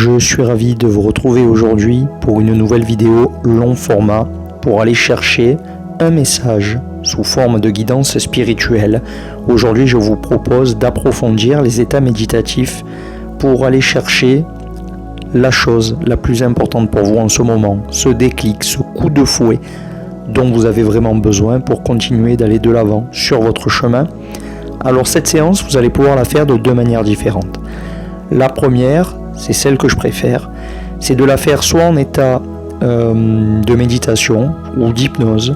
Je suis ravi de vous retrouver aujourd'hui pour une nouvelle vidéo long format pour aller chercher un message sous forme de guidance spirituelle. Aujourd'hui, je vous propose d'approfondir les états méditatifs pour aller chercher la chose la plus importante pour vous en ce moment, ce déclic, ce coup de fouet dont vous avez vraiment besoin pour continuer d'aller de l'avant sur votre chemin. Alors cette séance, vous allez pouvoir la faire de deux manières différentes. La première, c'est celle que je préfère, c'est de la faire soit en état de méditation ou d'hypnose,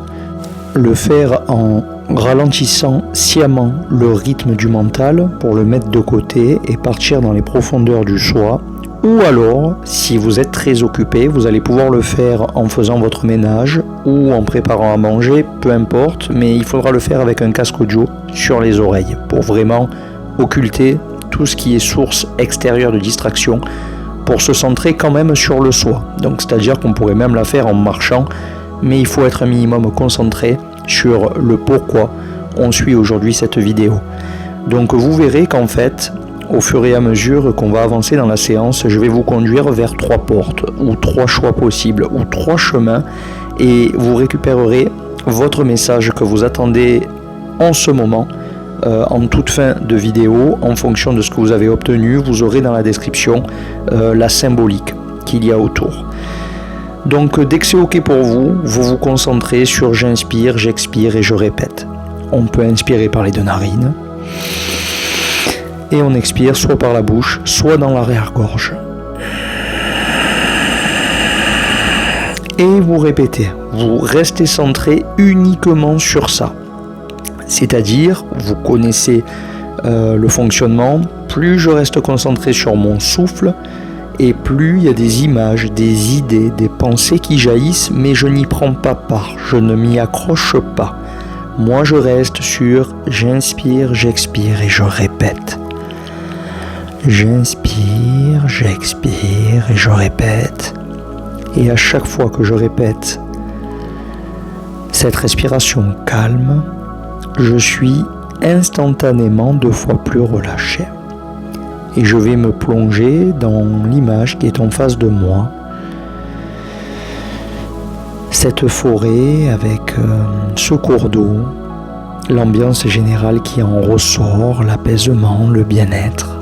le faire en ralentissant sciemment le rythme du mental pour le mettre de côté et partir dans les profondeurs du soi. Ou alors, si vous êtes très occupé, vous allez pouvoir le faire en faisant votre ménage ou en préparant à manger, peu importe, mais il faudra le faire avec un casque audio sur les oreilles pour vraiment occulter tout ce qui est source extérieure de distraction pour se centrer quand même sur le soi. Donc c'est-à-dire qu'on pourrait même la faire en marchant, mais il faut être un minimum concentré sur le pourquoi on suit aujourd'hui cette vidéo. Donc vous verrez qu'en fait, au fur et à mesure qu'on va avancer dans la séance, je vais vous conduire vers 3 portes, ou 3 choix possibles, ou 3 chemins, et vous récupérerez votre message que vous attendez en ce moment, en toute fin de vidéo, en fonction de ce que vous avez obtenu. Vous aurez dans la description la symbolique qu'il y a autour. Donc dès que c'est ok pour vous, vous vous concentrez sur j'inspire, j'expire et je répète. On peut inspirer par les 2 narines. Et on expire soit par la bouche, soit dans l'arrière-gorge. Et vous répétez, vous restez centré uniquement sur ça. C'est-à-dire, vous connaissez le fonctionnement, plus je reste concentré sur mon souffle, et plus il y a des images, des idées, des pensées qui jaillissent, mais je n'y prends pas part, je ne m'y accroche pas. Moi je reste sur j'inspire, j'expire et je répète. J'inspire, j'expire et je répète. Et à chaque fois que je répète cette respiration calme, je suis instantanément 2 fois plus relâché. Et je vais me plonger dans l'image qui est en face de moi. Cette forêt avec ce cours d'eau, l'ambiance générale qui en ressort, l'apaisement, le bien-être.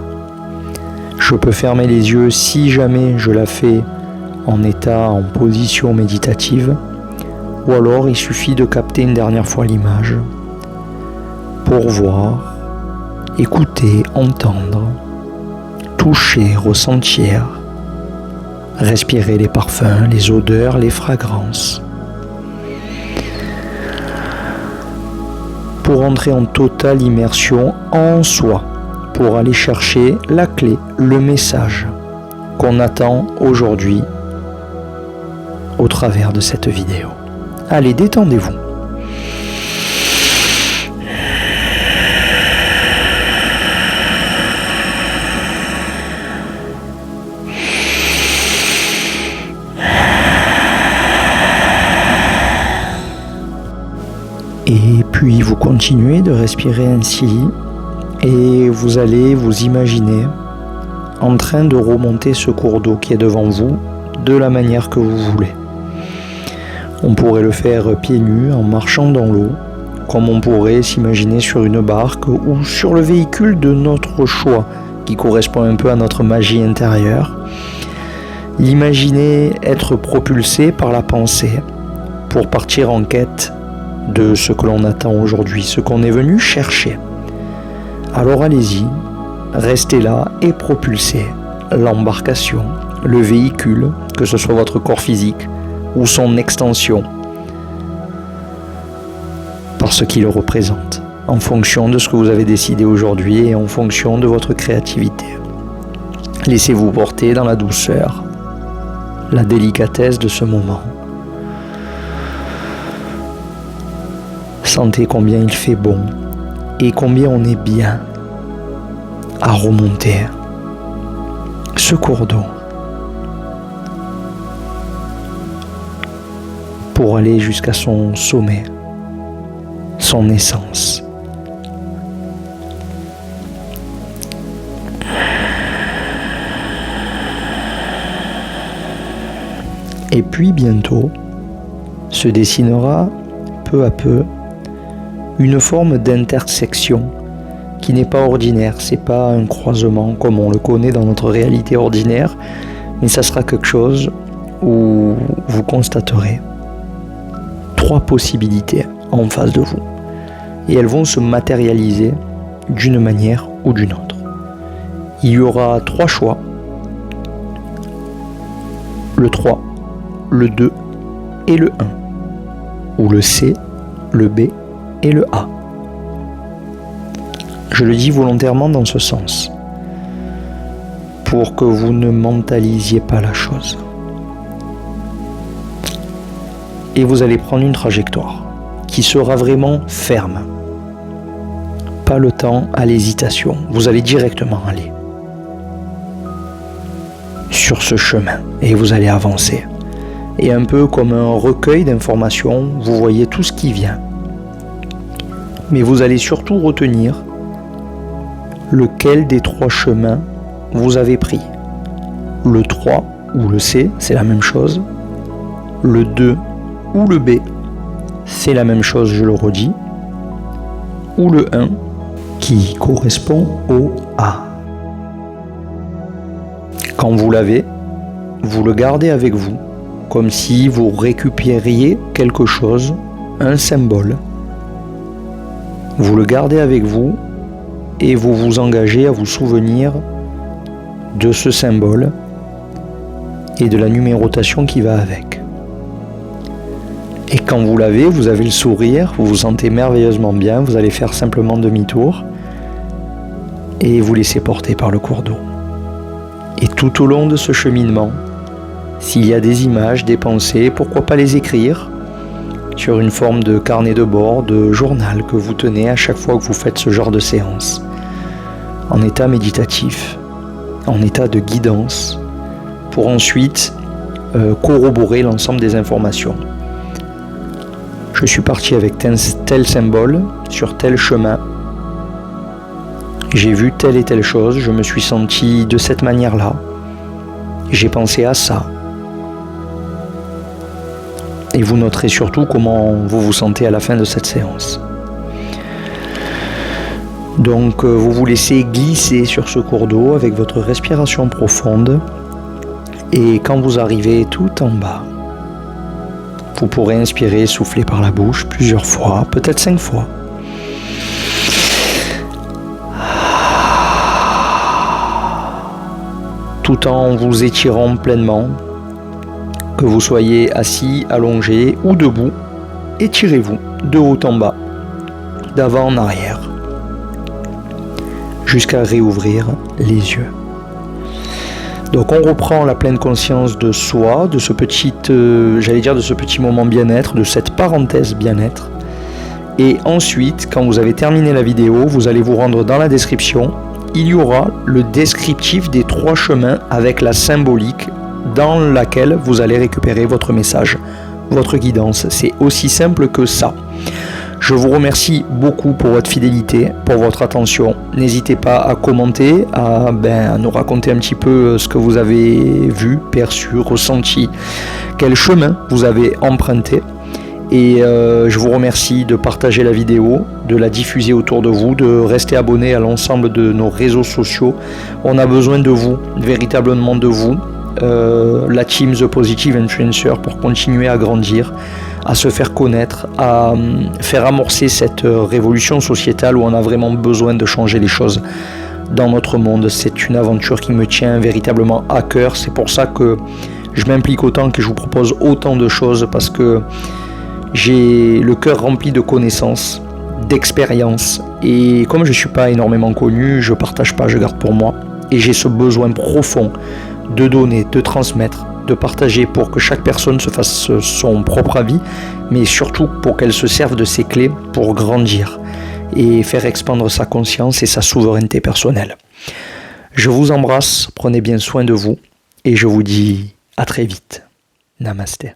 Je peux fermer les yeux si jamais je la fais en état, en position méditative, ou alors il suffit de capter une dernière fois l'image pour voir, écouter, entendre, toucher, ressentir, respirer les parfums, les odeurs, les fragrances. Pour entrer en totale immersion en soi, pour aller chercher la clé, le message qu'on attend aujourd'hui au travers de cette vidéo. Allez, détendez-vous. Et puis vous continuez de respirer ainsi et vous allez vous imaginer en train de remonter ce cours d'eau qui est devant vous de la manière que vous voulez. On pourrait le faire pieds nus en marchant dans l'eau, comme on pourrait s'imaginer sur une barque ou sur le véhicule de notre choix qui correspond un peu à notre magie intérieure. Imaginez être propulsé par la pensée pour partir en quête de ce que l'on attend aujourd'hui, ce qu'on est venu chercher. Alors allez-y, restez là et propulsez l'embarcation, le véhicule, que ce soit votre corps physique ou son extension, par ce qu'il représente, en fonction de ce que vous avez décidé aujourd'hui et en fonction de votre créativité. Laissez-vous porter dans la douceur, la délicatesse de ce moment. Sentez combien il fait bon et combien on est bien à remonter ce cours d'eau pour aller jusqu'à son sommet, son essence. Et puis bientôt se dessinera peu à peu une forme d'intersection qui n'est pas ordinaire, c'est pas un croisement comme on le connaît dans notre réalité ordinaire, mais ça sera quelque chose où vous constaterez 3 possibilités en face de vous. Et elles vont se matérialiser d'une manière ou d'une autre. Il y aura 3 choix. Le 3, le 2 et le 1. Ou le C, le B et le A. Je le dis volontairement dans ce sens, pour que vous ne mentalisiez pas la chose. Et vous allez prendre une trajectoire qui sera vraiment ferme. Pas le temps à l'hésitation, vous allez directement aller sur ce chemin et vous allez avancer. Et un peu comme un recueil d'informations, vous voyez tout ce qui vient. Mais vous allez surtout retenir lequel des 3 chemins vous avez pris. Le 3 ou le C, c'est la même chose. Le 2 ou le B, c'est la même chose, je le redis. Ou le 1, qui correspond au A. Quand vous l'avez, vous le gardez avec vous, comme si vous récupériez quelque chose, un symbole. Vous le gardez avec vous et vous vous engagez à vous souvenir de ce symbole et de la numérotation qui va avec. Et quand vous l'avez, vous avez le sourire, vous vous sentez merveilleusement bien, vous allez faire simplement demi-tour et vous laissez porter par le cours d'eau. Et tout au long de ce cheminement, s'il y a des images, des pensées, pourquoi pas les écrire sur une forme de carnet de bord, de journal que vous tenez à chaque fois que vous faites ce genre de séance, en état méditatif, en état de guidance, pour ensuite corroborer l'ensemble des informations. Je suis parti avec tel symbole, sur tel chemin, j'ai vu telle et telle chose, je me suis senti de cette manière-là, j'ai pensé à ça. Et vous noterez surtout comment vous vous sentez à la fin de cette séance. Donc vous vous laissez glisser sur ce cours d'eau avec votre respiration profonde. Et quand vous arrivez tout en bas, vous pourrez inspirer, souffler par la bouche plusieurs fois, peut-être 5 fois. Tout en vous étirant pleinement, que vous soyez assis, allongé ou debout, étirez-vous de haut en bas, d'avant en arrière, jusqu'à réouvrir les yeux. Donc on reprend la pleine conscience de soi, de ce petit, de ce petit moment bien-être, de cette parenthèse bien-être. Et ensuite, quand vous avez terminé la vidéo, vous allez vous rendre dans la description. Il y aura le descriptif des 3 chemins avec la symbolique dans laquelle vous allez récupérer votre message, votre guidance. C'est aussi simple que ça. Je vous remercie beaucoup pour votre fidélité, pour votre attention. N'hésitez pas à commenter, à nous raconter un petit peu ce que vous avez vu, perçu, ressenti, quel chemin vous avez emprunté. Et je vous remercie de partager la vidéo, de la diffuser autour de vous, de rester abonné à l'ensemble de nos réseaux sociaux. On a besoin de vous, véritablement de vous, la team The Positive Influencer, pour continuer à grandir, à se faire connaître, à faire amorcer cette révolution sociétale où on a vraiment besoin de changer les choses dans notre monde. C'est une aventure qui me tient véritablement à cœur. C'est pour ça que je m'implique autant, que je vous propose autant de choses, parce que j'ai le cœur rempli de connaissances, d'expériences, et comme je ne suis pas énormément connu, je ne partage pas, je garde pour moi, et j'ai ce besoin profond de donner, de transmettre, de partager pour que chaque personne se fasse son propre avis, mais surtout pour qu'elle se serve de ces clés pour grandir et faire expandre sa conscience et sa souveraineté personnelle. Je vous embrasse, prenez bien soin de vous, et je vous dis à très vite. Namasté.